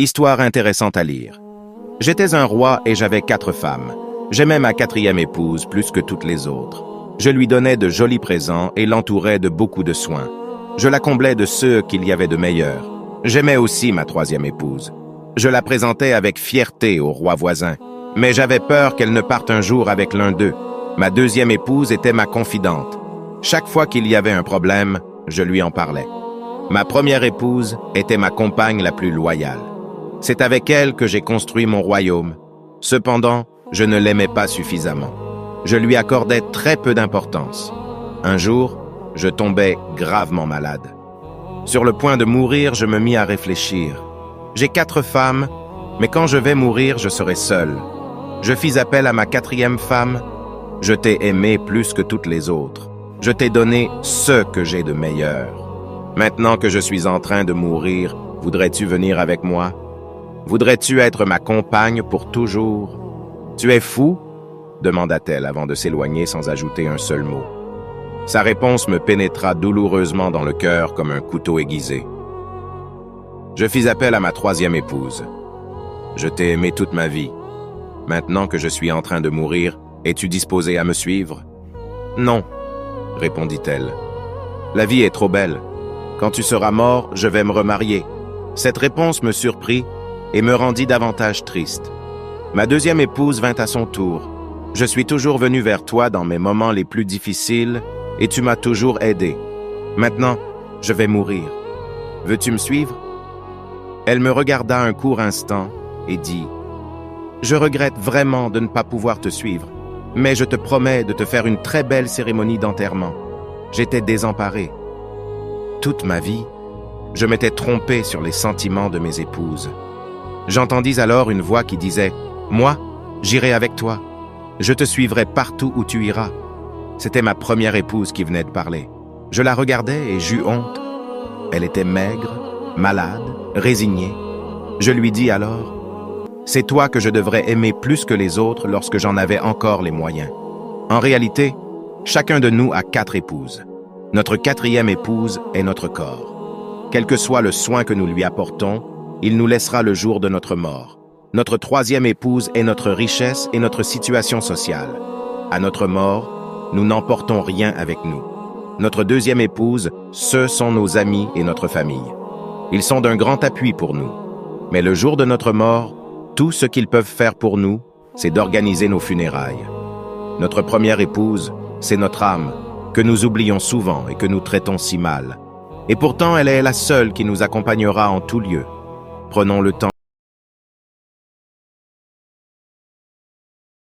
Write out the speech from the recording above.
Histoire intéressante à lire. J'étais un roi et j'avais 4 femmes. J'aimais ma 4e épouse plus que toutes les autres. Je lui donnais de jolis présents et l'entourais de beaucoup de soins. Je la comblais de ceux qu'il y avait de meilleurs. J'aimais aussi ma 3e épouse. Je la présentais avec fierté au roi voisin. Mais j'avais peur qu'elle ne parte un jour avec l'un d'eux. Ma 2e épouse était ma confidente. Chaque fois qu'il y avait un problème, je lui en parlais. Ma 1re épouse était ma compagne la plus loyale. C'est avec elle que j'ai construit mon royaume. Cependant, je ne l'aimais pas suffisamment. Je lui accordais très peu d'importance. Un jour, je tombais gravement malade. Sur le point de mourir, je me mis à réfléchir. J'ai 4 femmes, mais quand je vais mourir, je serai seul. Je fis appel à ma 4e femme. Je t'ai aimé plus que toutes les autres. Je t'ai donné ce que j'ai de meilleur. Maintenant que je suis en train de mourir, voudrais-tu venir avec moi? Voudrais-tu être ma compagne pour toujours? Tu es fou? Demanda-t-elle avant de s'éloigner sans ajouter un seul mot. Sa réponse me pénétra douloureusement dans le cœur comme un couteau aiguisé. Je fis appel à ma 3e épouse. Je t'ai aimé toute ma vie. Maintenant que je suis en train de mourir, es-tu disposé à me suivre? Non, répondit-elle. La vie est trop belle. Quand tu seras mort, je vais me remarier. Cette réponse me surprit et me rendit davantage triste. Ma 2e épouse vint à son tour. Je suis toujours venu vers toi dans mes moments les plus difficiles et tu m'as toujours aidé. Maintenant, je vais mourir. Veux-tu me suivre? Elle me regarda un court instant et dit « Je regrette vraiment de ne pas pouvoir te suivre, mais je te promets de te faire une très belle cérémonie d'enterrement. » J'étais désemparé. Toute ma vie, je m'étais trompé sur les sentiments de mes épouses. J'entendis alors une voix qui disait « Moi, j'irai avec toi. Je te suivrai partout où tu iras. » C'était ma 1re épouse qui venait de parler. Je la regardais et j'eus honte. Elle était maigre, malade, résignée. Je lui dis alors « C'est toi que je devrais aimer plus que les autres lorsque j'en avais encore les moyens. » En réalité, chacun de nous a 4 épouses. Notre 4e épouse est notre corps. Quel que soit le soin que nous lui apportons, il nous laissera le jour de notre mort. Notre 3e épouse est notre richesse et notre situation sociale. À notre mort, nous n'emportons rien avec nous. Notre 2e épouse, ce sont nos amis et notre famille. Ils sont d'un grand appui pour nous. Mais le jour de notre mort, tout ce qu'ils peuvent faire pour nous, c'est d'organiser nos funérailles. Notre 1re épouse, c'est notre âme, que nous oublions souvent et que nous traitons si mal. Et pourtant, elle est la seule qui nous accompagnera en tout lieu. Prenons le temps